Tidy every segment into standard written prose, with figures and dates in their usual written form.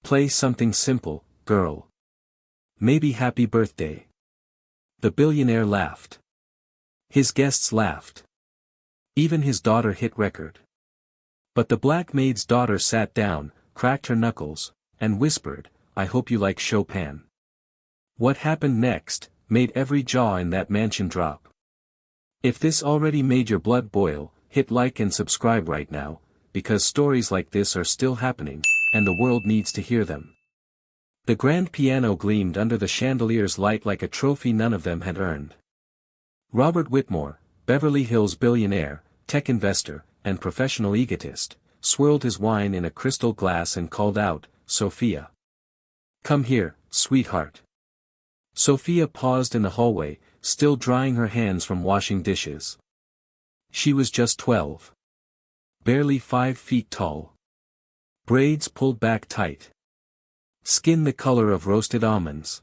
Play something simple, girl. Maybe happy birthday. The billionaire laughed. His guests laughed. Even his daughter hit record. But the black maid's daughter sat down, cracked her knuckles, and whispered, "I hope you like Chopin." What happened next made every jaw in that mansion drop. If this already made your blood boil, hit like and subscribe right now, because stories like this are still happening, and the world needs to hear them. The grand piano gleamed under the chandelier's light like a trophy none of them had earned. Robert Whitmore, Beverly Hills billionaire, tech investor, and professional egotist, swirled his wine in a crystal glass and called out, "Sophia. Come here, sweetheart." Sophia paused in the hallway, still drying her hands from washing dishes. She was just 12. Barely 5 feet tall. Braids pulled back tight. Skin the color of roasted almonds.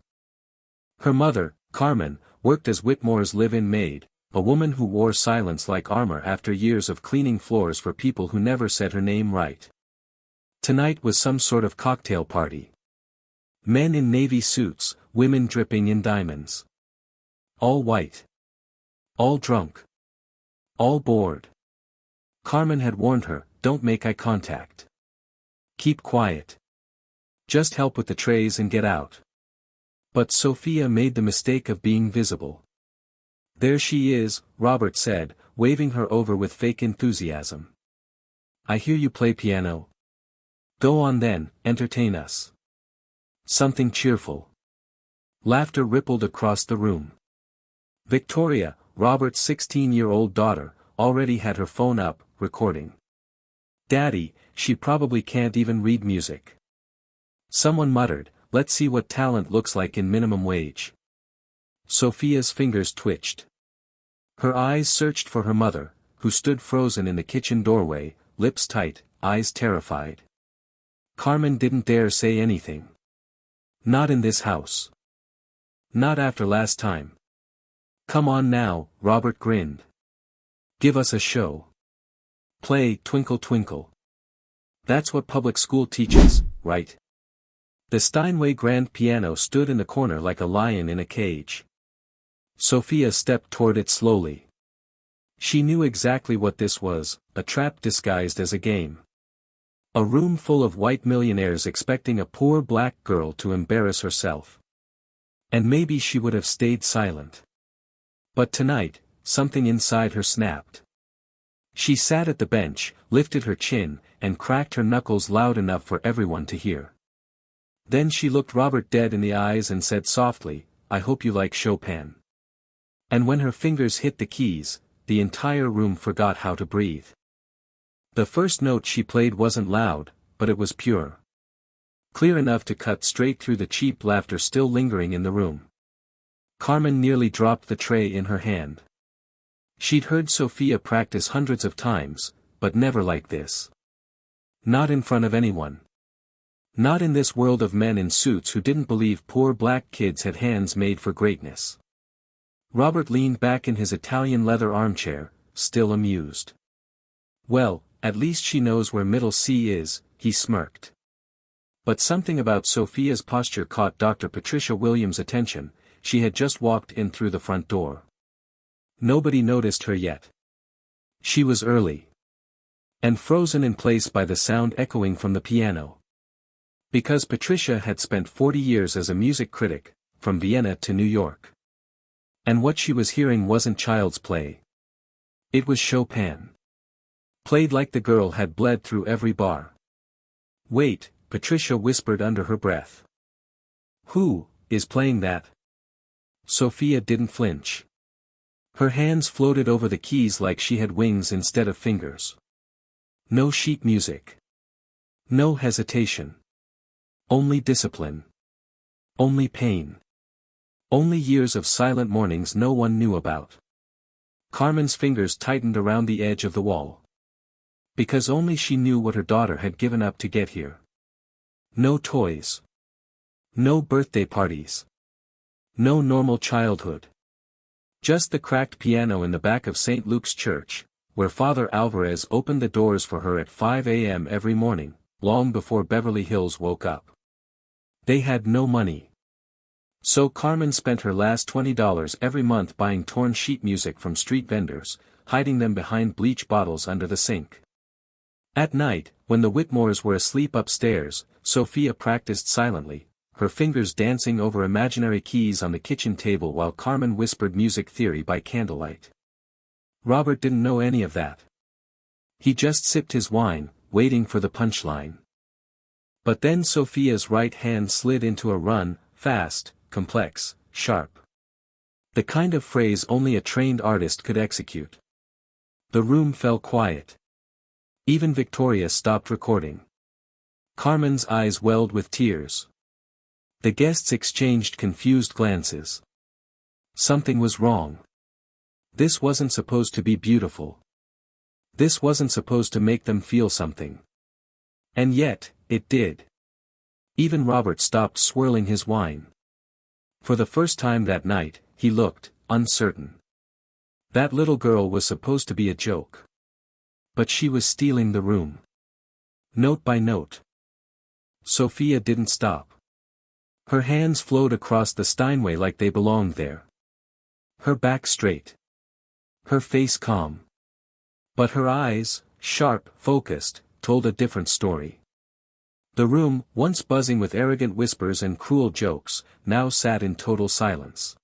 Her mother, Carmen, worked as Whitmore's live-in maid, a woman who wore silence like armor after years of cleaning floors for people who never said her name right. Tonight was some sort of cocktail party. Men in navy suits, women dripping in diamonds. All white. All drunk. All bored. Carmen had warned her, "Don't make eye contact. Keep quiet. Just help with the trays and get out." But Sophia made the mistake of being visible. "There she is," Robert said, waving her over with fake enthusiasm. "I hear you play piano. Go on then, entertain us. Something cheerful." Laughter rippled across the room. Victoria, Robert's 16-year-old daughter, already had her phone up, recording. "Daddy, she probably can't even read music." Someone muttered, "Let's see what talent looks like in minimum wage." Sophia's fingers twitched. Her eyes searched for her mother, who stood frozen in the kitchen doorway, lips tight, eyes terrified. Carmen didn't dare say anything. Not in this house. Not after last time. "Come on now," Robert grinned. "Give us a show. Play Twinkle Twinkle. That's what public school teaches, right?" The Steinway grand piano stood in the corner like a lion in a cage. Sophia stepped toward it slowly. She knew exactly what this was, a trap disguised as a game. A room full of white millionaires expecting a poor black girl to embarrass herself. And maybe she would have stayed silent. But tonight, something inside her snapped. She sat at the bench, lifted her chin, and cracked her knuckles loud enough for everyone to hear. Then she looked Robert dead in the eyes and said softly, "I hope you like Chopin." And when her fingers hit the keys, the entire room forgot how to breathe. The first note she played wasn't loud, but it was pure. Clear enough to cut straight through the cheap laughter still lingering in the room. Carmen nearly dropped the tray in her hand. She'd heard Sophia practice hundreds of times, but never like this. Not in front of anyone. Not in this world of men in suits who didn't believe poor black kids had hands made for greatness. Robert leaned back in his Italian leather armchair, still amused. "Well, at least she knows where middle C is," he smirked. But something about Sophia's posture caught Dr. Patricia Williams' attention. She had just walked in through the front door. Nobody noticed her yet. She was early. And frozen in place by the sound echoing from the piano. Because Patricia had spent 40 years as a music critic, from Vienna to New York. And what she was hearing wasn't child's play. It was Chopin. Played like the girl had bled through every bar. "Wait," Patricia whispered under her breath. "Who is playing that?" Sophia didn't flinch. Her hands floated over the keys like she had wings instead of fingers. No sheet music. No hesitation. Only discipline. Only pain. Only years of silent mornings no one knew about. Carmen's fingers tightened around the edge of the wall. Because only she knew what her daughter had given up to get here. No toys. No birthday parties. No normal childhood. Just the cracked piano in the back of St. Luke's Church, where Father Alvarez opened the doors for her at 5 a.m. every morning, long before Beverly Hills woke up. They had no money. So Carmen spent her last $20 every month buying torn sheet music from street vendors, hiding them behind bleach bottles under the sink. At night, when the Whitmores were asleep upstairs, Sophia practiced silently, her fingers dancing over imaginary keys on the kitchen table while Carmen whispered music theory by candlelight. Robert didn't know any of that. He just sipped his wine, waiting for the punchline. But then Sophia's right hand slid into a run, fast, complex, sharp. The kind of phrase only a trained artist could execute. The room fell quiet. Even Victoria stopped recording. Carmen's eyes welled with tears. The guests exchanged confused glances. Something was wrong. This wasn't supposed to be beautiful. This wasn't supposed to make them feel something. And yet, it did. Even Robert stopped swirling his wine. For the first time that night, he looked uncertain. That little girl was supposed to be a joke. But she was stealing the room. Note by note. Sophia didn't stop. Her hands flowed across the Steinway like they belonged there. Her back straight. Her face calm. But her eyes, sharp, focused, told a different story. The room, once buzzing with arrogant whispers and cruel jokes, now sat in total silence.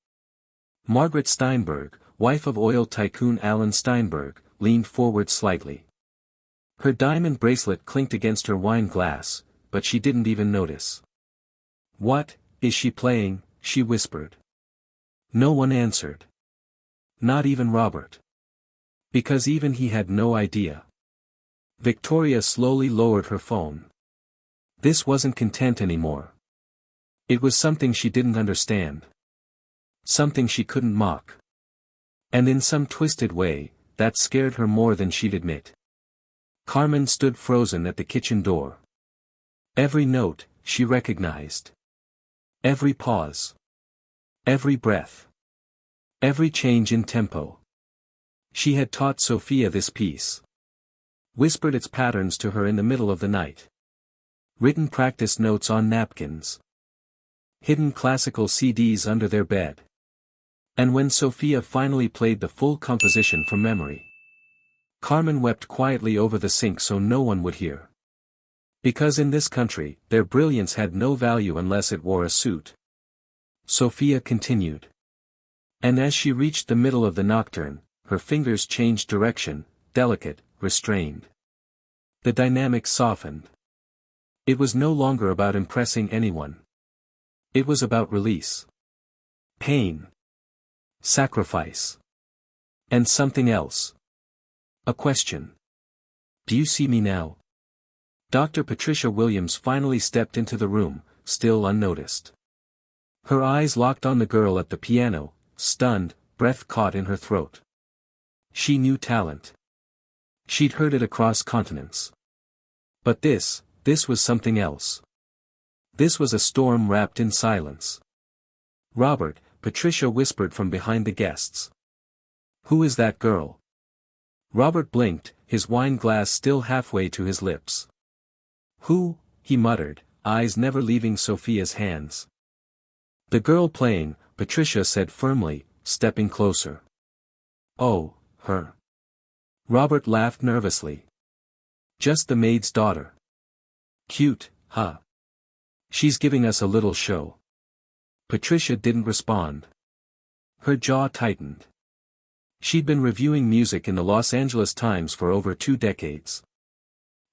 Margaret Steinberg, wife of oil tycoon Alan Steinberg, leaned forward slightly. Her diamond bracelet clinked against her wine glass, but she didn't even notice. "What is she playing?" she whispered. No one answered. Not even Robert. Because even he had no idea. Victoria slowly lowered her phone. This wasn't content anymore. It was something she didn't understand. Something she couldn't mock. And in some twisted way, that scared her more than she'd admit. Carmen stood frozen at the kitchen door. Every note, she recognized. Every pause. Every breath. Every change in tempo. She had taught Sophia this piece. Whispered its patterns to her in the middle of the night. Written practice notes on napkins. Hidden classical CDs under their bed. And when Sophia finally played the full composition from memory, Carmen wept quietly over the sink so no one would hear. Because in this country, their brilliance had no value unless it wore a suit. Sophia continued. And as she reached the middle of the nocturne, her fingers changed direction, delicate, restrained. The dynamics softened. It was no longer about impressing anyone. It was about release. Pain. Sacrifice. And something else. A question. Do you see me now? Dr. Patricia Williams finally stepped into the room, still unnoticed. Her eyes locked on the girl at the piano, stunned, breath caught in her throat. She knew talent. She'd heard it across continents. But this was something else. This was a storm wrapped in silence. "Robert," Patricia whispered from behind the guests. "Who is that girl?" Robert blinked, his wine glass still halfway to his lips. "Who?" he muttered, eyes never leaving Sophia's hands. "The girl playing," Patricia said firmly, stepping closer. "Oh, her." Robert laughed nervously. "Just the maid's daughter. Cute, huh? She's giving us a little show." Patricia didn't respond. Her jaw tightened. She'd been reviewing music in the Los Angeles Times for over 2 decades.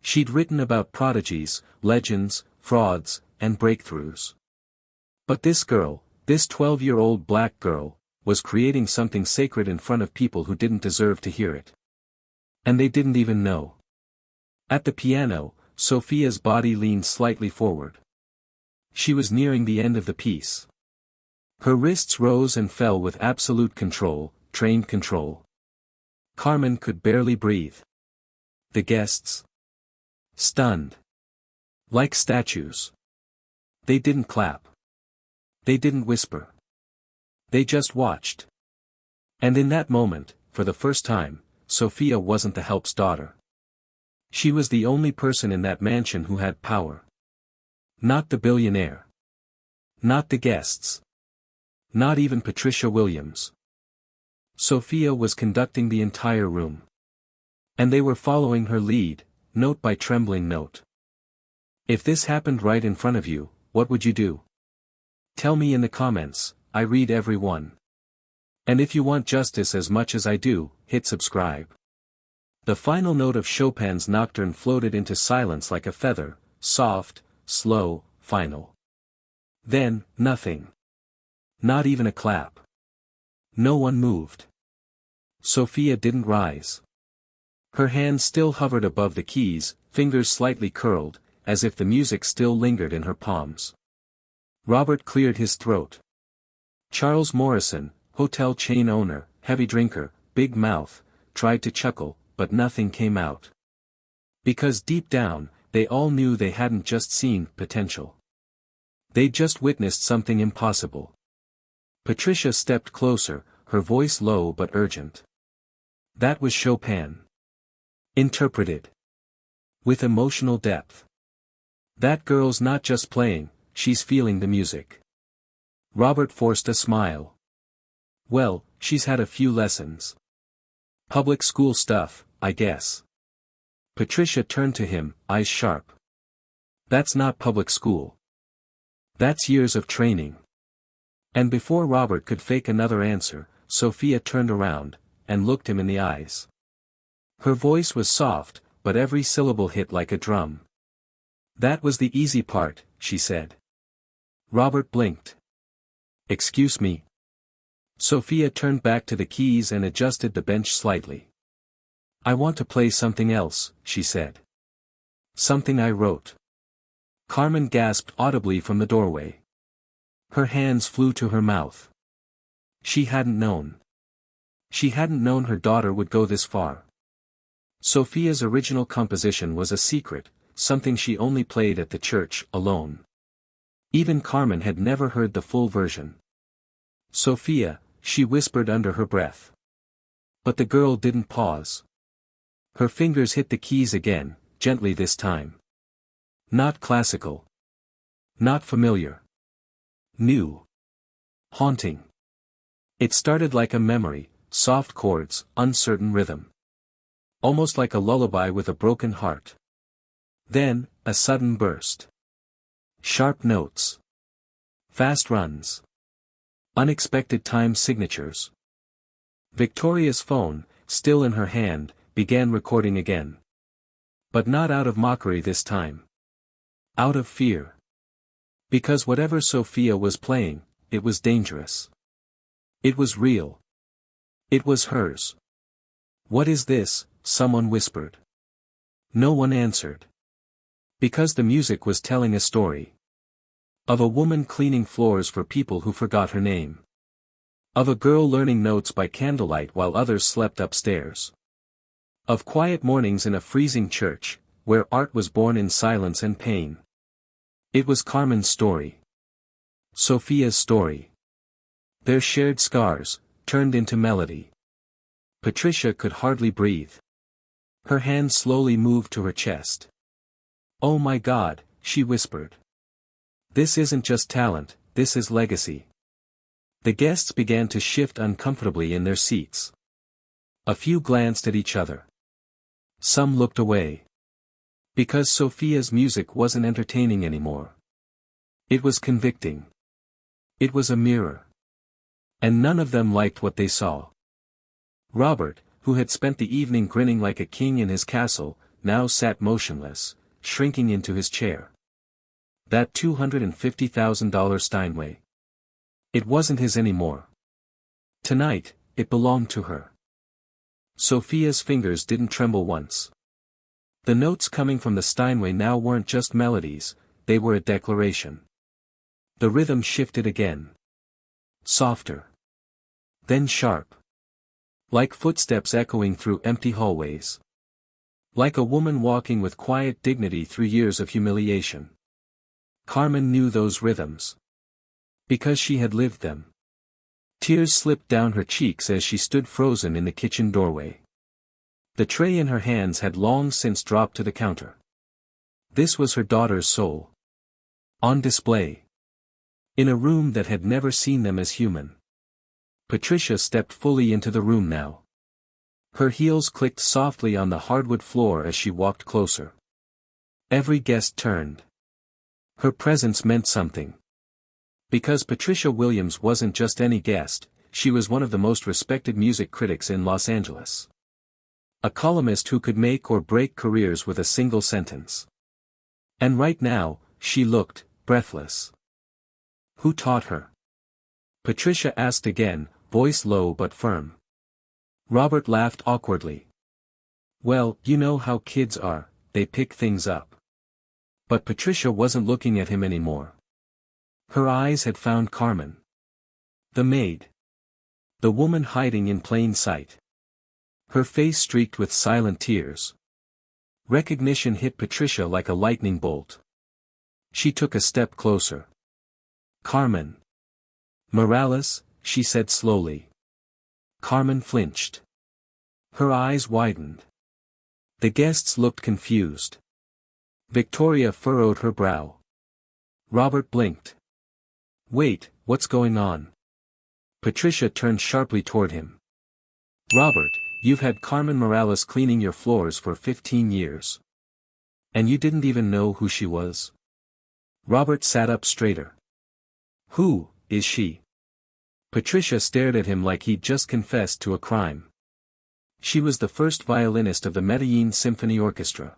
She'd written about prodigies, legends, frauds, and breakthroughs. But this girl, this 12-year-old black girl, was creating something sacred in front of people who didn't deserve to hear it. And they didn't even know. At the piano, Sophia's body leaned slightly forward. She was nearing the end of the piece. Her wrists rose and fell with absolute control, trained control. Carmen could barely breathe. The guests. Stunned. Like statues. They didn't clap. They didn't whisper. They just watched. And in that moment, for the first time, Sophia wasn't the help's daughter. She was the only person in that mansion who had power. Not the billionaire. Not the guests. Not even Patricia Williams. Sophia was conducting the entire room. And they were following her lead, note by trembling note. If this happened right in front of you, what would you do? Tell me in the comments, I read every one. And if you want justice as much as I do, hit subscribe. The final note of Chopin's nocturne floated into silence like a feather, soft, slow, final. Then, nothing. Not even a clap. No one moved. Sophia didn't rise. Her hands still hovered above the keys, fingers slightly curled, as if the music still lingered in her palms. Robert cleared his throat. Charles Morrison, hotel chain owner, heavy drinker, big mouth, tried to chuckle, but nothing came out. Because deep down, they all knew they hadn't just seen potential. They'd just witnessed something impossible. Patricia stepped closer, her voice low but urgent. That was Chopin. Interpreted. With emotional depth. That girl's not just playing, she's feeling the music. Robert forced a smile. Well, she's had a few lessons. Public school stuff, I guess. Patricia turned to him, eyes sharp. That's not public school. That's years of training. And before Robert could fake another answer, Sophia turned around, and looked him in the eyes. Her voice was soft, but every syllable hit like a drum. That was the easy part, she said. Robert blinked. Excuse me. Sophia turned back to the keys and adjusted the bench slightly. I want to play something else, she said. Something I wrote. Carmen gasped audibly from the doorway. Her hands flew to her mouth. She hadn't known. She hadn't known her daughter would go this far. Sophia's original composition was a secret, something she only played at the church, alone. Even Carmen had never heard the full version. Sophia, she whispered under her breath. But the girl didn't pause. Her fingers hit the keys again, gently this time. Not classical. Not familiar. New. Haunting. It started like a memory, soft chords, uncertain rhythm. Almost like a lullaby with a broken heart. Then, a sudden burst. Sharp notes. Fast runs. Unexpected time signatures. Victoria's phone, still in her hand, began recording again. But not out of mockery this time. Out of fear. Because whatever Sophia was playing, it was dangerous. It was real. It was hers. What is this? Someone whispered. No one answered. Because the music was telling a story. Of a woman cleaning floors for people who forgot her name. Of a girl learning notes by candlelight while others slept upstairs. Of quiet mornings in a freezing church, where art was born in silence and pain. It was Carmen's story. Sophia's story. Their shared scars, turned into melody. Patricia could hardly breathe. Her hand slowly moved to her chest. Oh my God, she whispered. This isn't just talent, this is legacy. The guests began to shift uncomfortably in their seats. A few glanced at each other. Some looked away. Because Sophia's music wasn't entertaining anymore. It was convicting. It was a mirror. And none of them liked what they saw. Robert, who had spent the evening grinning like a king in his castle, now sat motionless, shrinking into his chair. That $250,000 Steinway. It wasn't his anymore. Tonight, it belonged to her. Sophia's fingers didn't tremble once. The notes coming from the Steinway now weren't just melodies, they were a declaration. The rhythm shifted again. Softer. Then sharp. Like footsteps echoing through empty hallways. Like a woman walking with quiet dignity through years of humiliation. Carmen knew those rhythms. Because she had lived them. Tears slipped down her cheeks as she stood frozen in the kitchen doorway. The tray in her hands had long since dropped to the counter. This was her daughter's soul. On display. In a room that had never seen them as human. Patricia stepped fully into the room now. Her heels clicked softly on the hardwood floor as she walked closer. Every guest turned. Her presence meant something. Because Patricia Williams wasn't just any guest, she was one of the most respected music critics in Los Angeles. A columnist who could make or break careers with a single sentence. And right now, she looked breathless. Who taught her? Patricia asked again, voice low but firm. Robert laughed awkwardly. Well, you know how kids are, they pick things up. But Patricia wasn't looking at him anymore. Her eyes had found Carmen. The maid. The woman hiding in plain sight. Her face streaked with silent tears. Recognition hit Patricia like a lightning bolt. She took a step closer. Carmen. Morales, she said slowly. Carmen flinched. Her eyes widened. The guests looked confused. Victoria furrowed her brow. Robert blinked. Wait, what's going on? Patricia turned sharply toward him. Robert, you've had Carmen Morales cleaning your floors for 15 years. And you didn't even know who she was? Robert sat up straighter. Who is she? Patricia stared at him like he'd just confessed to a crime. She was the first violinist of the Medellin Symphony Orchestra.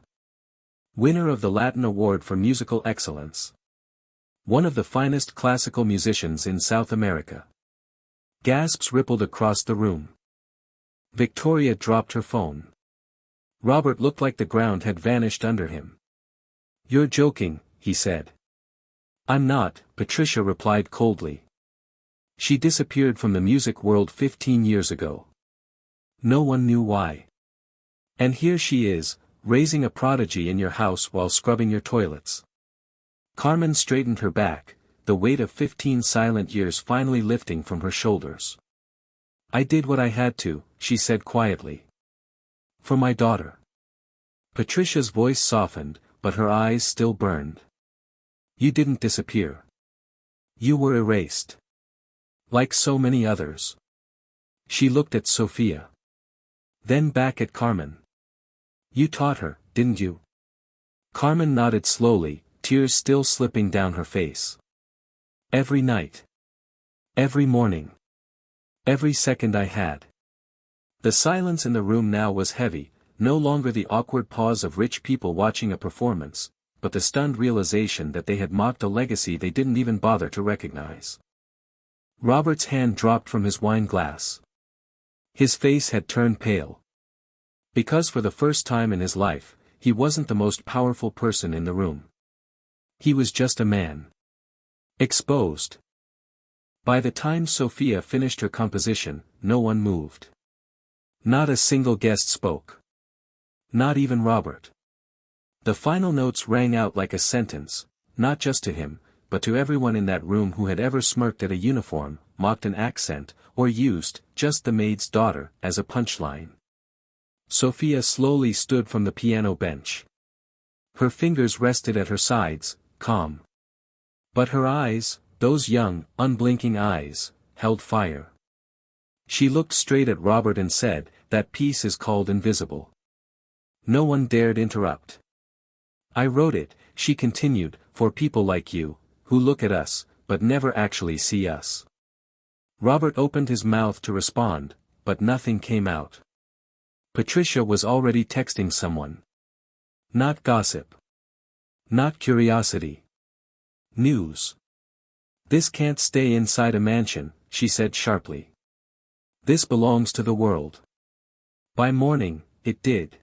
Winner of the Latin Award for Musical Excellence. One of the finest classical musicians in South America. Gasps rippled across the room. Victoria dropped her phone. Robert looked like the ground had vanished under him. You're joking, he said. I'm not, Patricia replied coldly. She disappeared from the music world 15 years ago. No one knew why. And here she is, raising a prodigy in your house while scrubbing your toilets. Carmen straightened her back, the weight of 15 silent years finally lifting from her shoulders. I did what I had to, she said quietly. For my daughter. Patricia's voice softened, but her eyes still burned. You didn't disappear. You were erased. Like so many others. She looked at Sophia. Then back at Carmen. You taught her, didn't you? Carmen nodded slowly, tears still slipping down her face. Every night. Every morning. Every second I had. The silence in the room now was heavy, no longer the awkward pause of rich people watching a performance, but the stunned realization that they had mocked a legacy they didn't even bother to recognize. Robert's hand dropped from his wine glass. His face had turned pale. Because for the first time in his life, he wasn't the most powerful person in the room. He was just a man. Exposed. By the time Sophia finished her composition, no one moved. Not a single guest spoke. Not even Robert. The final notes rang out like a sentence, not just to him, but to everyone in that room who had ever smirked at a uniform, mocked an accent, or used, just the maid's daughter, as a punchline. Sophia slowly stood from the piano bench. Her fingers rested at her sides, calm. But her eyes, those young, unblinking eyes, held fire. She looked straight at Robert and said, that piece is called Invisible. No one dared interrupt. I wrote it, she continued, for people like you, who look at us, but never actually see us. Robert opened his mouth to respond, but nothing came out. Patricia was already texting someone. Not gossip. Not curiosity. News. This can't stay inside a mansion, she said sharply. This belongs to the world. By morning, it did.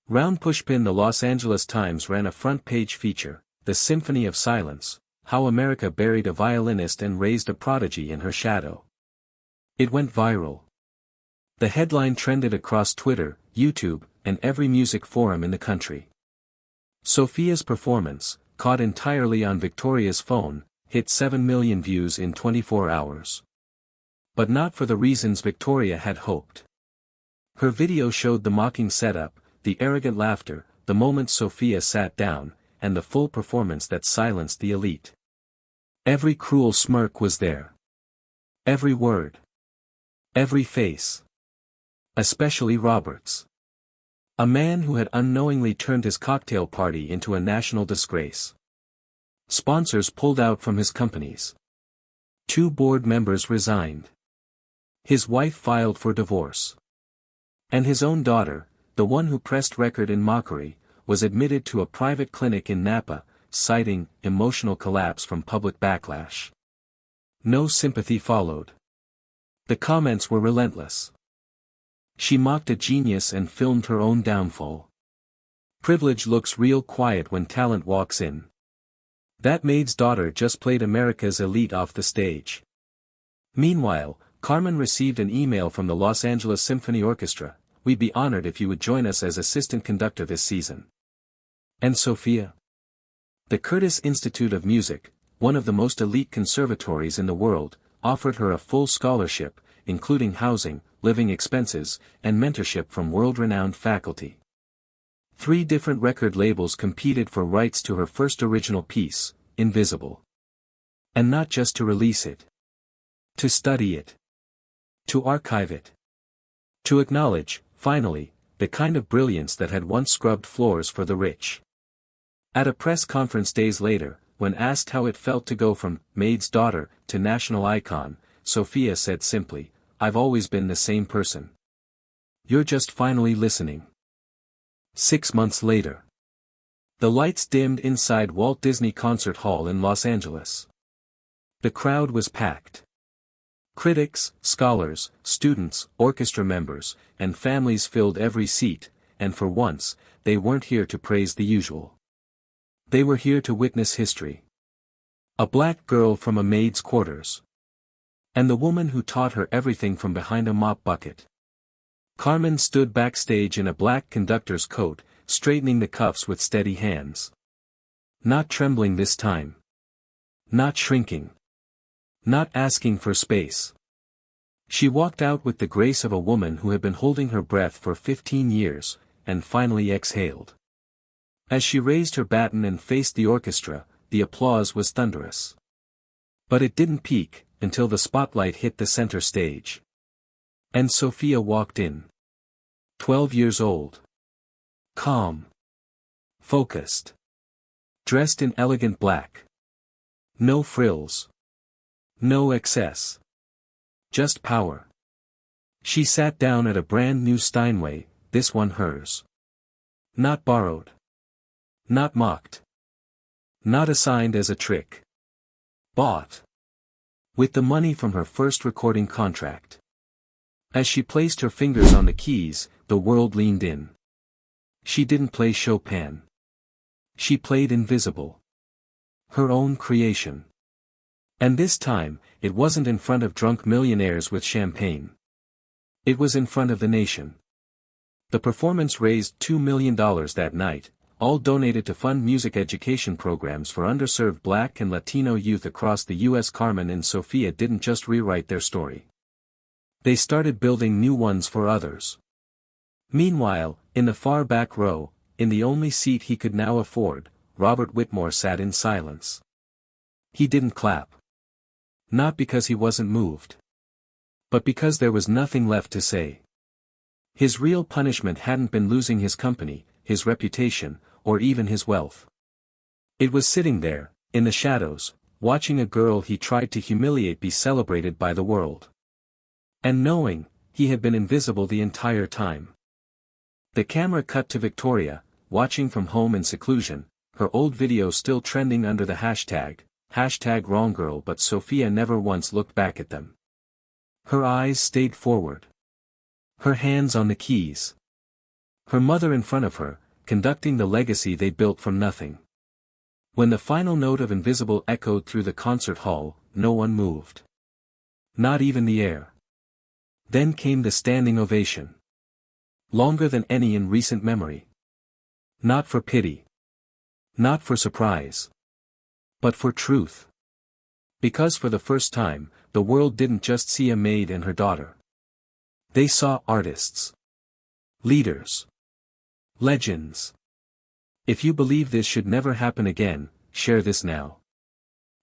Round pushpin. The Los Angeles Times ran a front-page feature, The Symphony of Silence, How America Buried a Violinist and Raised a Prodigy in Her Shadow. It went viral. The headline trended across Twitter, YouTube, and every music forum in the country. Sophia's performance, caught entirely on Victoria's phone, hit 7 million views in 24 hours. But not for the reasons Victoria had hoped. Her video showed the mocking setup, the arrogant laughter, the moment Sophia sat down, and the full performance that silenced the elite. Every cruel smirk was there. Every word. Every face. Especially Robert's. A man who had unknowingly turned his cocktail party into a national disgrace. Sponsors pulled out from his companies. 2 board members resigned. His wife filed for divorce. And his own daughter, the one who pressed record in mockery, was admitted to a private clinic in Napa, citing emotional collapse from public backlash. No sympathy followed. The comments were relentless. She mocked a genius and filmed her own downfall. Privilege looks real quiet when talent walks in. That maid's daughter just played America's elite off the stage. Meanwhile, Carmen received an email from the Los Angeles Symphony Orchestra. "We'd be honored if you would join us as assistant conductor this season." And Sophia? The Curtis Institute of Music, one of the most elite conservatories in the world, offered her a full scholarship, including housing, living expenses, and mentorship from world-renowned faculty. 3 different record labels competed for rights to her first original piece, Invisible. And not just to release it. To study it. To archive it. To acknowledge, finally, the kind of brilliance that had once scrubbed floors for the rich. At a press conference days later, when asked how it felt to go from Maid's daughter to national icon, Sophia said simply, "I've always been the same person. You're just finally listening." 6 months later. The lights dimmed inside Walt Disney Concert Hall in Los Angeles. The crowd was packed. Critics, scholars, students, orchestra members, and families filled every seat, and for once, they weren't here to praise the usual. They were here to witness history. A black girl from a maid's quarters. And the woman who taught her everything from behind a mop bucket. Carmen stood backstage in a black conductor's coat, straightening the cuffs with steady hands. Not trembling this time. Not shrinking. Not asking for space. She walked out with the grace of a woman who had been holding her breath for 15 years, and finally exhaled. As she raised her baton and faced the orchestra, the applause was thunderous. But it didn't peak, until the spotlight hit the center stage. And Sophia walked in. 12 years old. Calm. Focused. Dressed in elegant black. No frills. No excess. Just power. She sat down at a brand new Steinway, this one hers. Not borrowed. Not mocked. Not assigned as a trick. Bought. With the money from her first recording contract. As she placed her fingers on the keys, the world leaned in. She didn't play Chopin. She played Invisible. Her own creation. And this time, it wasn't in front of drunk millionaires with champagne. It was in front of the nation. The performance raised $2 million that night, all donated to fund music education programs for underserved Black and Latino youth across the U.S. Carmen and Sophia didn't just rewrite their story. They started building new ones for others. Meanwhile, in the far back row, in the only seat he could now afford, Robert Whitmore sat in silence. He didn't clap. Not because he wasn't moved. But because there was nothing left to say. His real punishment hadn't been losing his company, his reputation, or even his wealth. It was sitting there, in the shadows, watching a girl he tried to humiliate be celebrated by the world. And knowing, he had been invisible the entire time. The camera cut to Victoria, watching from home in seclusion, her old video still trending under the hashtag #WrongGirl, but Sophia never once looked back at them. Her eyes stayed forward. Her hands on the keys. Her mother in front of her, conducting the legacy they built from nothing. When the final note of Invisible echoed through the concert hall, no one moved. Not even the air. Then came the standing ovation. Longer than any in recent memory. Not for pity. Not for surprise. But for truth. Because for the first time, the world didn't just see a maid and her daughter. They saw artists. Leaders. Legends. If you believe this should never happen again, share this now.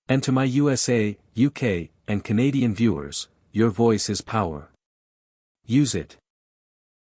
And to my USA, UK, and Canadian viewers, your voice is power. Use it.